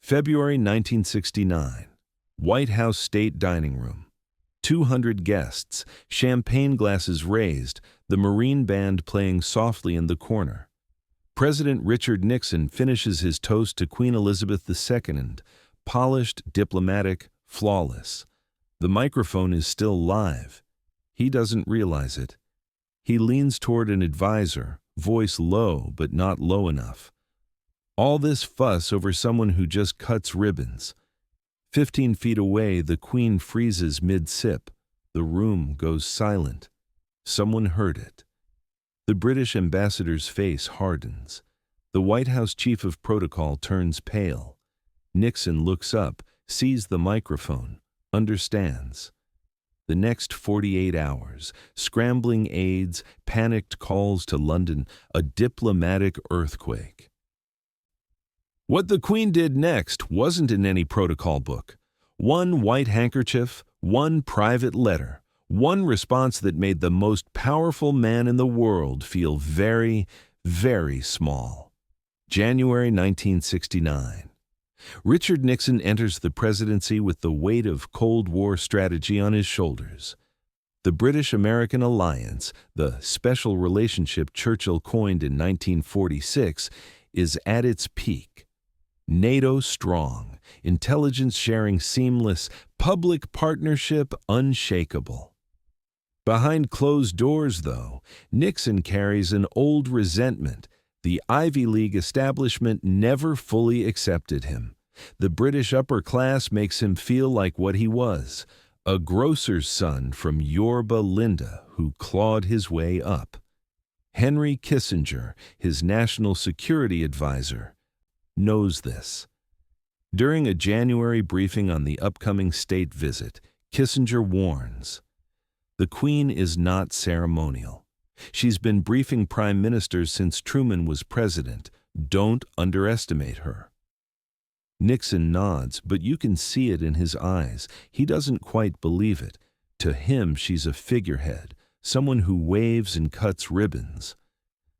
February 1969. White House State Dining Room. 200 guests, champagne glasses raised, the Marine Band playing softly in the corner. President Richard Nixon finishes his toast to Queen Elizabeth II, polished, diplomatic, flawless. The microphone is still live. He doesn't realize it. He leans toward an advisor, voice low but not low enough. All this fuss over someone who just cuts ribbons. 15 feet away, the Queen freezes mid-sip. The room goes silent. Someone heard it. The British ambassador's face hardens. The White House chief of protocol turns pale. Nixon looks up, sees the microphone, understands. The next 48 hours, scrambling aides, panicked calls to London, a diplomatic earthquake. What the Queen did next wasn't in any protocol book. One white handkerchief, one private letter, one response that made the most powerful man in the world feel very, very small. January 1969. Richard Nixon enters the presidency with the weight of Cold War strategy on his shoulders. The British-American alliance, the special relationship Churchill coined in 1946, is at its peak. NATO strong, intelligence sharing seamless, public partnership unshakable. Behind closed doors, though, Nixon carries an old resentment. The Ivy League establishment never fully accepted him. The British upper class makes him feel like what he was, a grocer's son from Yorba Linda who clawed his way up. Henry Kissinger, his national security advisor, knows this. During a January briefing on the upcoming state visit, Kissinger warns, "The Queen is not ceremonial. She's been briefing prime ministers since Truman was president. Don't underestimate her." Nixon nods, but you can see it in his eyes. He doesn't quite believe it. To him, she's a figurehead, someone who waves and cuts ribbons.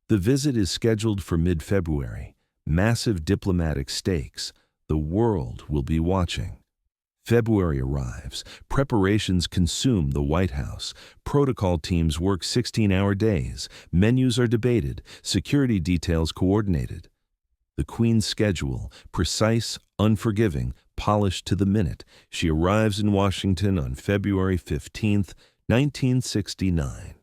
The visit is scheduled for mid-February. Massive diplomatic stakes. The world will be watching. February arrives. Preparations consume the White House. Protocol teams work 16-hour days. Menus are debated. Security details coordinated. The Queen's schedule, precise, unforgiving, polished to the minute. She arrives in Washington on February 15, 1969.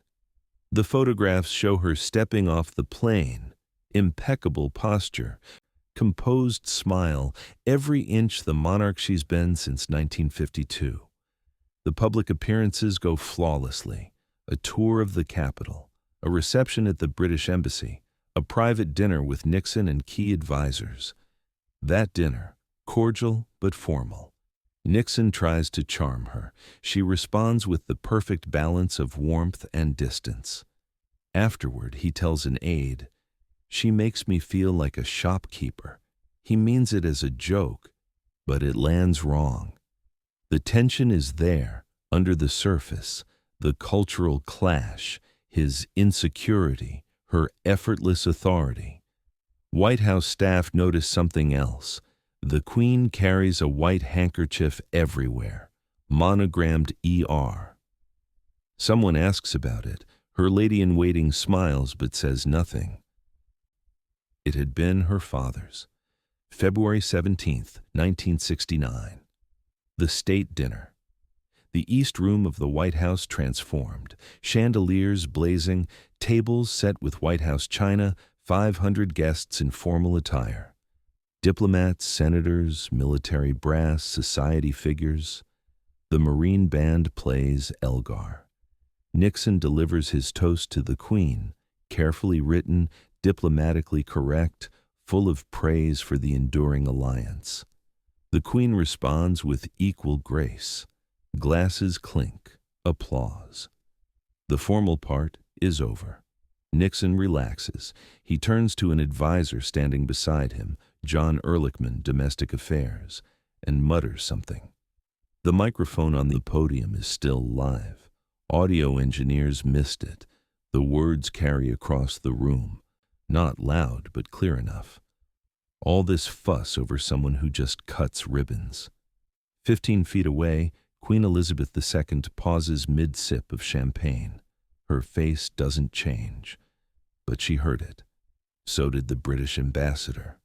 The photographs show her stepping off the plane. Impeccable posture. Composed smile, every inch the monarch she's been since 1952. The public appearances go flawlessly. A tour of the Capitol, a reception at the British Embassy, a private dinner with Nixon and key advisors. That dinner, cordial but formal. Nixon tries to charm her. She responds with the perfect balance of warmth and distance. Afterward, he tells an aide, "She makes me feel like a shopkeeper." He means it as a joke, but it lands wrong. The tension is there, under the surface, the cultural clash, his insecurity, her effortless authority. White House staff notice something else. The Queen carries a white handkerchief everywhere, monogrammed ER. Someone asks about it. Her lady-in-waiting smiles but says nothing. It had been her father's. February 17, 1969. The state dinner. The East Room of the White House transformed. Chandeliers blazing, tables set with White House china, 500 guests in formal attire. Diplomats, senators, military brass, society figures. The Marine Band plays Elgar. Nixon delivers his toast to the Queen, carefully written, diplomatically correct, full of praise for the enduring alliance. The Queen responds with equal grace. Glasses clink, applause. The formal part is over. Nixon relaxes. He turns to an advisor standing beside him, John Ehrlichman, Domestic Affairs, and mutters something. The microphone on the podium is still live. Audio engineers missed it. The words carry across the room. Not loud, but clear enough. All this fuss over someone who just cuts ribbons. 15 feet away, Queen Elizabeth II pauses mid-sip of champagne. Her face doesn't change, but she heard it. So did the British ambassador.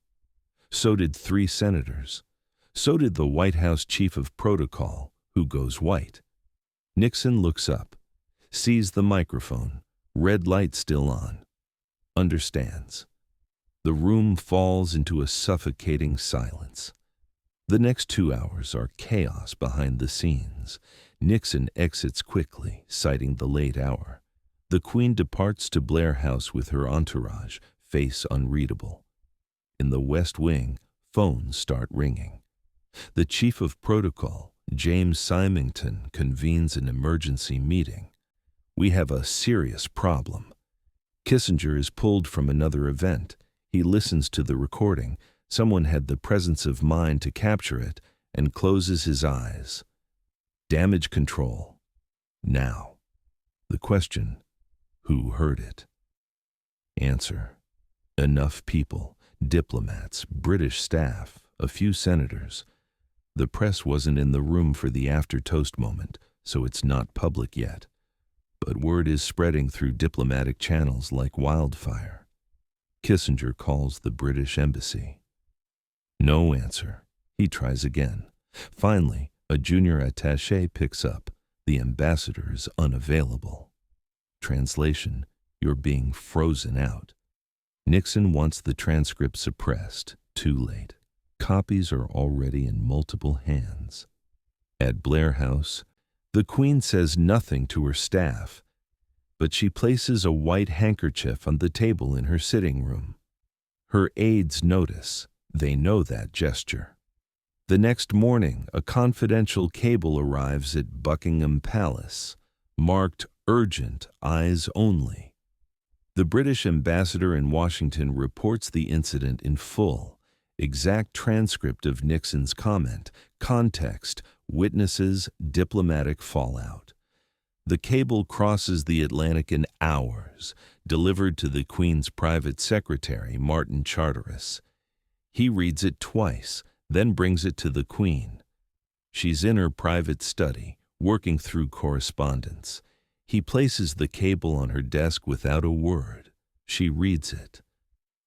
So did 3 senators. So did the White House chief of protocol, who goes white. Nixon looks up, sees the microphone, red light still on, understands. The room falls into a suffocating silence. The next 2 hours are chaos behind the scenes. Nixon exits quickly, citing the late hour. The Queen departs to Blair House with her entourage, face unreadable. In the West Wing, phones start ringing. The chief of protocol, James Symington, convenes an emergency meeting. We have a serious problem. Kissinger is pulled from another event. He listens to the recording. Someone had the presence of mind to capture it and closes his eyes. Damage control. Now. The question, who heard it? Answer, enough people, diplomats, British staff, a few senators. The press wasn't in the room for the after-toast moment, so it's not public yet. But word is spreading through diplomatic channels like wildfire. Kissinger calls the British embassy. No answer. He tries again. Finally, a junior attaché picks up. The ambassador is unavailable. Translation, you're being frozen out. Nixon wants the transcript suppressed. Too late. Copies are already in multiple hands. At Blair House, the Queen says nothing to her staff, but she places a white handkerchief on the table in her sitting room. Her aides notice. They know that gesture. The next morning, a confidential cable arrives at Buckingham Palace, marked urgent, eyes only. The British ambassador in Washington reports the incident in full, exact transcript of Nixon's comment, context, witnesses, diplomatic fallout. The cable crosses the Atlantic in hours, delivered to the Queen's private secretary, Martin Charteris. He reads it twice, then brings it to the Queen. She's in her private study, working through correspondence. He places the cable on her desk without a word. She reads it.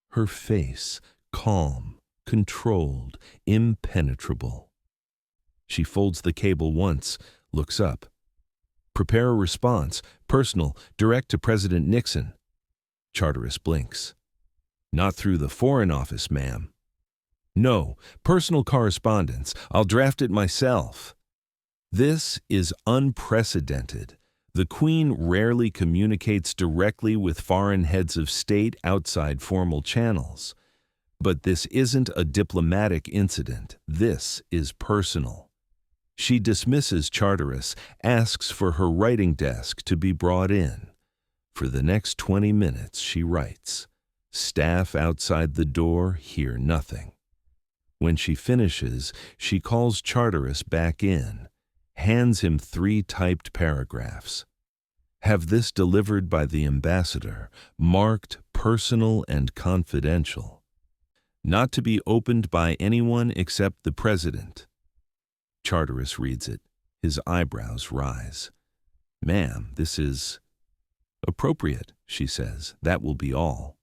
Her face, calm, controlled, impenetrable. She folds the cable once, looks up. Prepare a response, personal, direct to President Nixon. Charteris blinks. Not through the Foreign Office, ma'am. No, personal correspondence. I'll draft it myself. This is unprecedented. The Queen rarely communicates directly with foreign heads of state outside formal channels. But this isn't a diplomatic incident. This is personal. She dismisses Charteris, asks for her writing desk to be brought in. For the next 20 minutes, she writes. Staff outside the door hear nothing. When she finishes, she calls Charteris back in, hands him 3 typed paragraphs. Have this delivered by the ambassador, marked personal and confidential. Not to be opened by anyone except the president. Charteris reads it. His eyebrows rise. Ma'am, this is appropriate, she says. That will be all.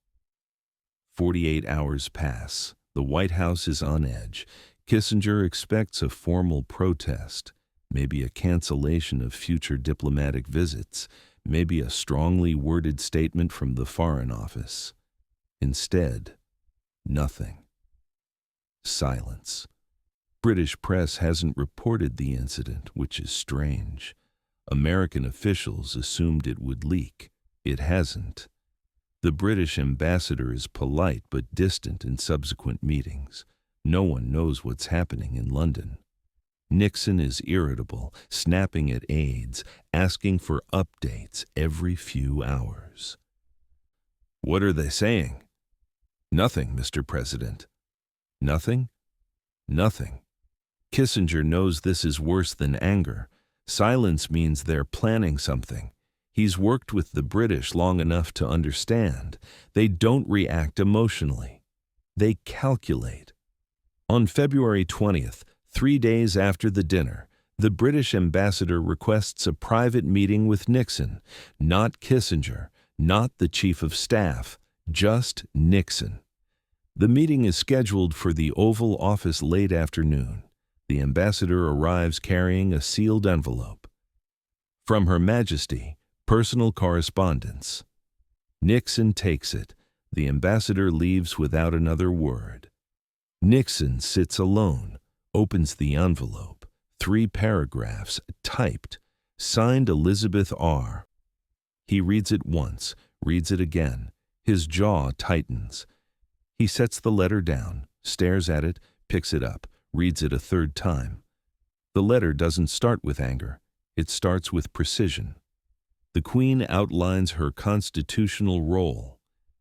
48 hours pass. The White House is on edge. Kissinger expects a formal protest, maybe a cancellation of future diplomatic visits, maybe a strongly worded statement from the Foreign Office. Instead, nothing. Silence. British press hasn't reported the incident, which is strange. American officials assumed it would leak. It hasn't. The British ambassador is polite but distant in subsequent meetings. No one knows what's happening in London. Nixon is irritable, snapping at aides, asking for updates every few hours. What are they saying? Nothing, Mr. President. Nothing? Nothing. Kissinger knows this is worse than anger. Silence means they're planning something. He's worked with the British long enough to understand. They don't react emotionally. They calculate. On February 20th, 3 days after the dinner, the British ambassador requests a private meeting with Nixon, not Kissinger, not the chief of staff, just Nixon. The meeting is scheduled for the Oval Office late afternoon. The ambassador arrives carrying a sealed envelope. From Her Majesty, personal correspondence. Nixon takes it. The ambassador leaves without another word. Nixon sits alone, opens the envelope. 3 paragraphs, typed, signed Elizabeth R. He reads it once, reads it again. His jaw tightens. He sets the letter down, stares at it, picks it up, reads it a 3rd time. The letter doesn't start with anger. It starts with precision. The Queen outlines her constitutional role.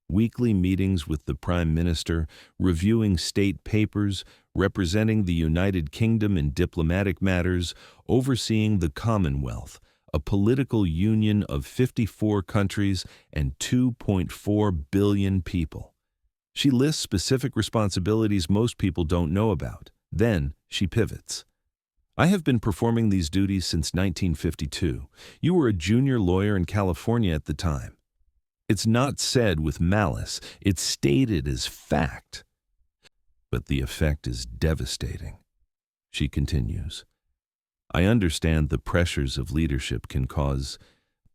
Weekly meetings with the Prime Minister, reviewing state papers, representing the United Kingdom in diplomatic matters, overseeing the Commonwealth, a political union of 54 countries and 2.4 billion people. She lists specific responsibilities most people don't know about. Then she pivots. I have been performing these duties since 1952. You were a junior lawyer in California at the time. It's not said with malice, it's stated as fact. But the effect is devastating. She continues, I understand the pressures of leadership can cause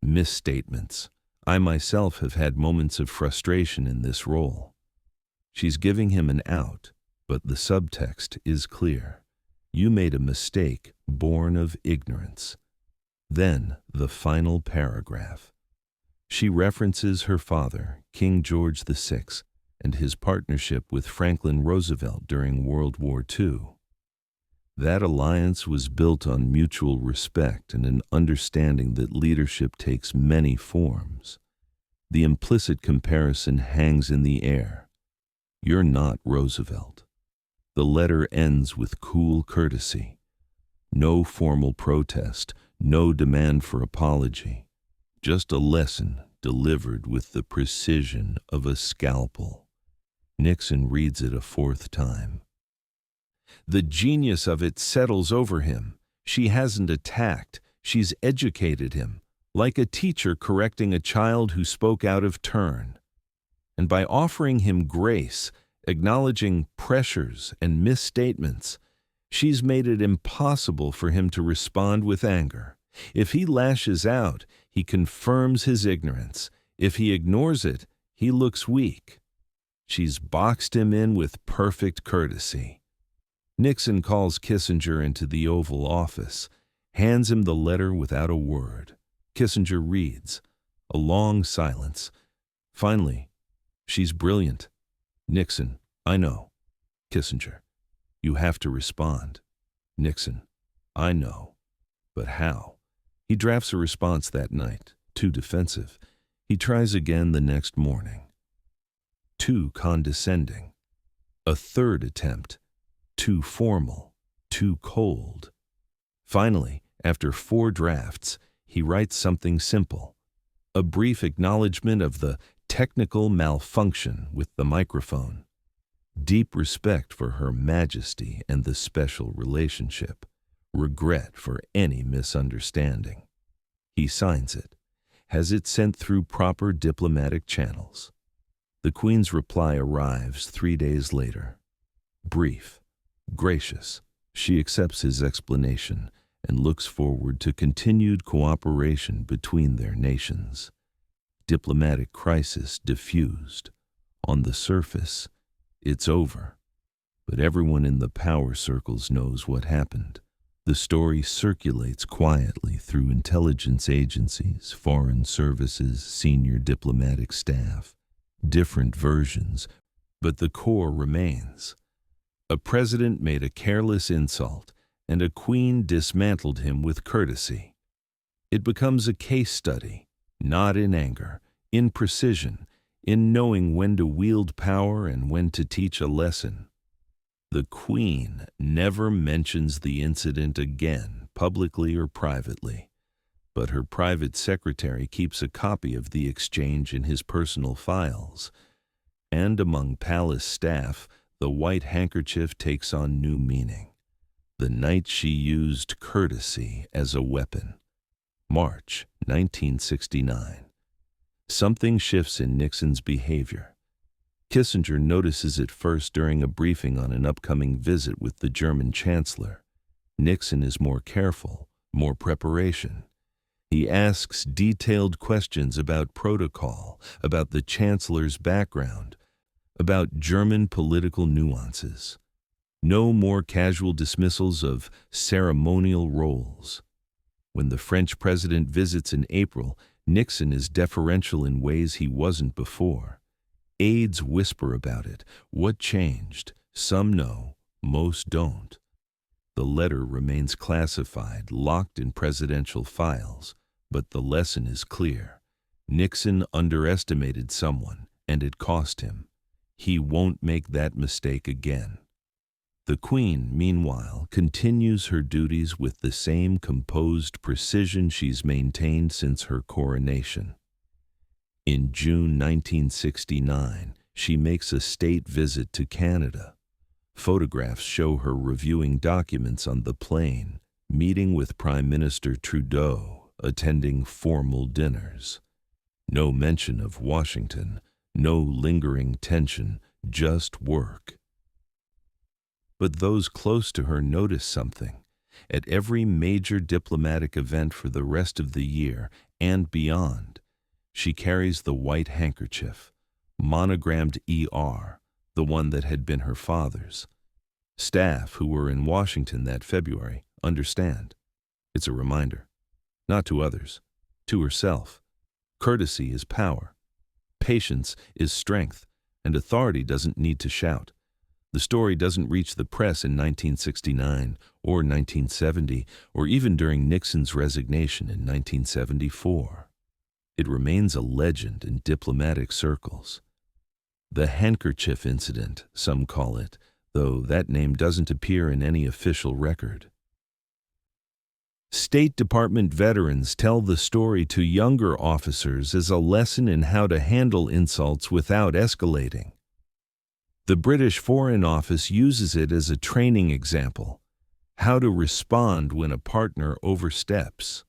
misstatements. I myself have had moments of frustration in this role. She's giving him an out, but the subtext is clear. You made a mistake born of ignorance. Then the final paragraph. She references her father, King George VI, and his partnership with Franklin Roosevelt during World War II. That alliance was built on mutual respect and an understanding that leadership takes many forms. The implicit comparison hangs in the air. You're not Roosevelt. The letter ends with cool courtesy. No formal protest, no demand for apology. Just a lesson delivered with the precision of a scalpel. Nixon reads it a 4th time. The genius of it settles over him. She hasn't attacked, she's educated him, like a teacher correcting a child who spoke out of turn. And by offering him grace, acknowledging pressures and misstatements, she's made it impossible for him to respond with anger. If he lashes out, he confirms his ignorance. If he ignores it, he looks weak. She's boxed him in with perfect courtesy. Nixon calls Kissinger into the Oval Office, hands him the letter without a word. Kissinger reads. A long silence. Finally, she's brilliant. Nixon, I know. Kissinger, you have to respond. Nixon, I know. But how? He drafts a response that night, too defensive. He tries again the next morning. Too condescending. A 3rd attempt. Too formal. Too cold. Finally, after 4 drafts, he writes something simple. A brief acknowledgement of the technical malfunction with the microphone. Deep respect for Her Majesty and the special relationship. Regret for any misunderstanding. He signs it, has it sent through proper diplomatic channels. The Queen's reply arrives 3 days later. Brief, gracious, she accepts his explanation and looks forward to continued cooperation between their nations. Diplomatic crisis diffused. On the surface, it's over. But everyone in the power circles knows what happened. The story circulates quietly through intelligence agencies, foreign services, senior diplomatic staff. Different versions, but the core remains. A president made a careless insult, and a queen dismantled him with courtesy. It becomes a case study, not in anger, in precision, in knowing when to wield power and when to teach a lesson. The Queen never mentions the incident again, publicly or privately, but her private secretary keeps a copy of the exchange in his personal files. And among palace staff, the white handkerchief takes on new meaning. The night she used courtesy as a weapon. March 1969. Something shifts in Nixon's behavior. Kissinger notices it first during a briefing on an upcoming visit with the German chancellor. Nixon is more careful, more preparation. He asks detailed questions about protocol, about the chancellor's background, about German political nuances. No more casual dismissals of ceremonial roles. When the French president visits in April, Nixon is deferential in ways he wasn't before. Aides whisper about it. What changed? Some know, most don't. The letter remains classified, locked in presidential files, but the lesson is clear. Nixon underestimated someone, and it cost him. He won't make that mistake again. The Queen, meanwhile, continues her duties with the same composed precision she's maintained since her coronation. In June 1969, she makes a state visit to Canada. Photographs show her reviewing documents on the plane, meeting with Prime Minister Trudeau, attending formal dinners. No mention of Washington, no lingering tension, just work. But those close to her notice something. At every major diplomatic event for the rest of the year and beyond, she carries the white handkerchief, monogrammed ER, the one that had been her father's. Staff who were in Washington that February understand. It's a reminder. Not to others, to herself. Courtesy is power. Patience is strength, and authority doesn't need to shout. The story doesn't reach the press in 1969 or 1970 or even during Nixon's resignation in 1974. It remains a legend in diplomatic circles. The handkerchief incident, some call it, though that name doesn't appear in any official record. State Department veterans tell the story to younger officers as a lesson in how to handle insults without escalating. The British Foreign Office uses it as a training example, how to respond when a partner oversteps.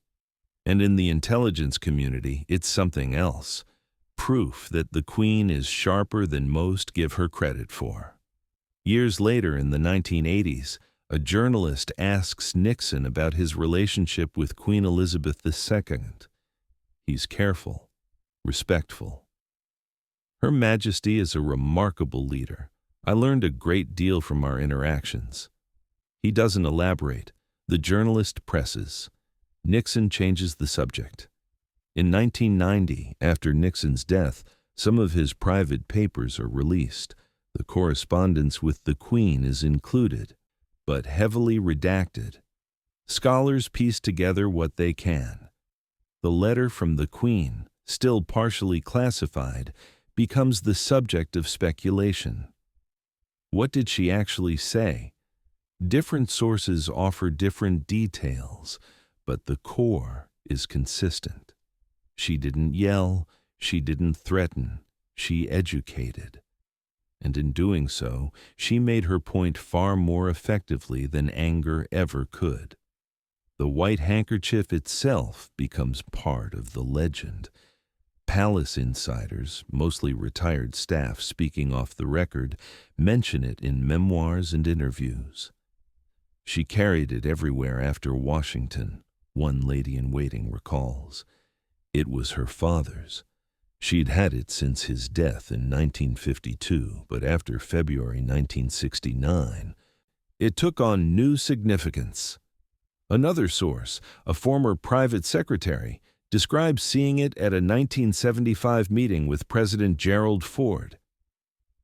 And in the intelligence community, it's something else, proof that the Queen is sharper than most give her credit for. Years later, in the 1980s, a journalist asks Nixon about his relationship with Queen Elizabeth II. He's careful, respectful. Her Majesty is a remarkable leader. I learned a great deal from our interactions. He doesn't elaborate. The journalist presses. Nixon changes the subject. In 1990, after Nixon's death, some of his private papers are released. The correspondence with the Queen is included, but heavily redacted. Scholars piece together what they can. The letter from the Queen, still partially classified, becomes the subject of speculation. What did she actually say? Different sources offer different details, but the core is consistent. She didn't yell, she didn't threaten, she educated. And in doing so, she made her point far more effectively than anger ever could. The white handkerchief itself becomes part of the legend. Palace insiders, mostly retired staff speaking off the record, mention it in memoirs and interviews. She carried it everywhere after Washington, one lady-in-waiting recalls. It was her father's. She'd had it since his death in 1952, but after February 1969, it took on new significance. Another source, a former private secretary, describes seeing it at a 1975 meeting with President Gerald Ford.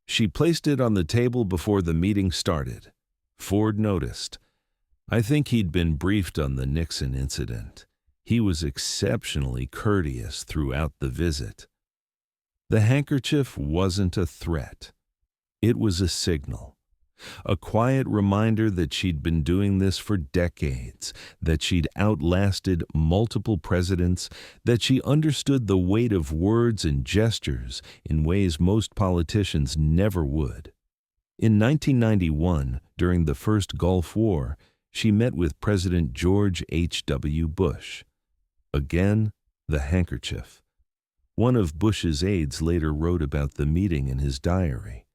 She placed it on the table before the meeting started. Ford noticed. I think he'd been briefed on the Nixon incident. He was exceptionally courteous throughout the visit. The handkerchief wasn't a threat. It was a signal. A quiet reminder that she'd been doing this for decades, that she'd outlasted multiple presidents, that she understood the weight of words and gestures in ways most politicians never would. In 1991, during the first Gulf War, she met with President George H.W. Bush. Again, the handkerchief. One of Bush's aides later wrote about the meeting in his diary.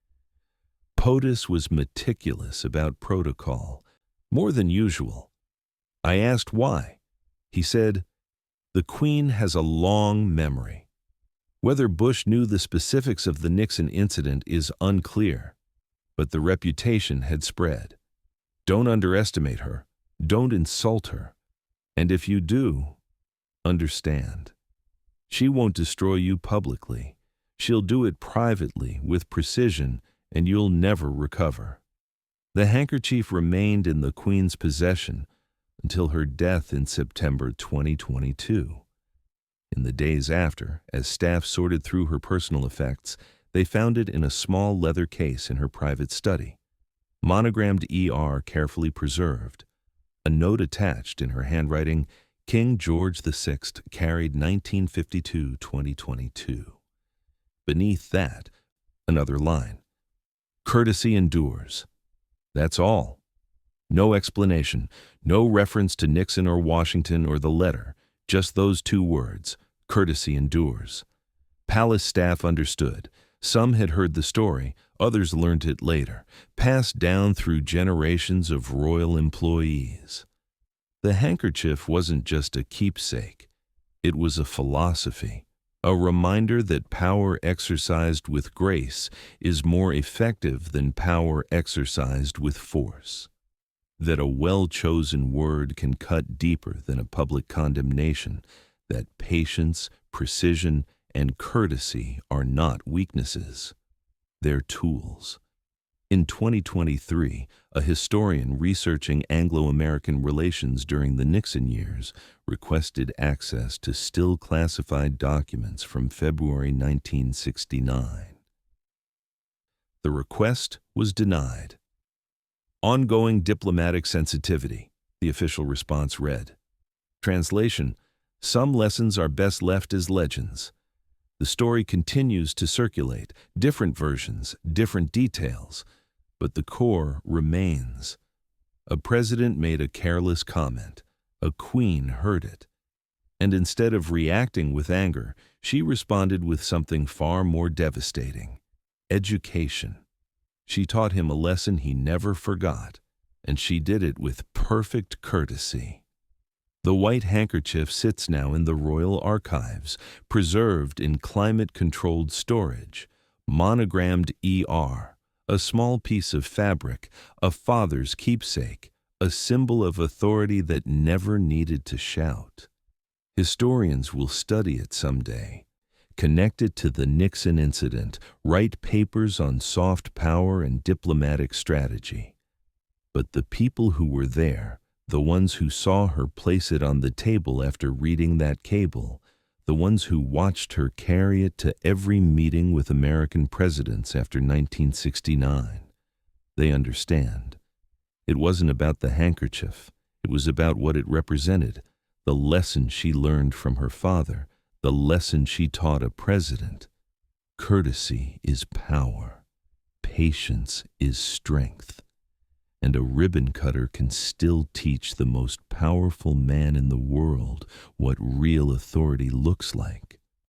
POTUS was meticulous about protocol, more than usual. I asked why. He said, "The Queen has a long memory." Whether Bush knew the specifics of the Nixon incident is unclear, but the reputation had spread. Don't underestimate her. Don't insult her. And if you do, understand. She won't destroy you publicly. She'll do it privately, with precision, and you'll never recover. The handkerchief remained in the Queen's possession until her death in September 2022. In the days after, as staff sorted through her personal effects, they found it in a small leather case in her private study. Monogrammed ER carefully preserved. A note attached in her handwriting, King George VI carried 1952-2022. Beneath that, another line. Courtesy endures. That's all. No explanation, no reference to Nixon or Washington or the letter, just those two words, courtesy endures. Palace staff understood. Some had heard the story, others learned it later, passed down through generations of royal employees. The handkerchief wasn't just a keepsake. It was a philosophy. A reminder that power exercised with grace is more effective than power exercised with force. That a well-chosen word can cut deeper than a public condemnation. That patience, precision, and courtesy are not weaknesses. They're tools. In 2023, a historian researching Anglo-American relations during the Nixon years requested access to still classified documents from February 1969. The request was denied. Ongoing diplomatic sensitivity, the official response read. Translation: some lessons are best left as legends. The story continues to circulate, different versions, different details, but the core remains. A president made a careless comment. A queen heard it. And instead of reacting with anger, she responded with something far more devastating: education. She taught him a lesson he never forgot, and she did it with perfect courtesy. The white handkerchief sits now in the Royal Archives, preserved in climate-controlled storage, monogrammed ER, a small piece of fabric, a father's keepsake, a symbol of authority that never needed to shout. Historians will study it someday, connect it to the Nixon incident, write papers on soft power and diplomatic strategy. But the people who were there, the ones who saw her place it on the table after reading that cable, the ones who watched her carry it to every meeting with American presidents after 1969, they understand. It wasn't about the handkerchief. It was about what it represented, the lesson she learned from her father, the lesson she taught a president. Courtesy is power. Patience is strength. And a ribbon cutter can still teach the most powerful man in the world what real authority looks like.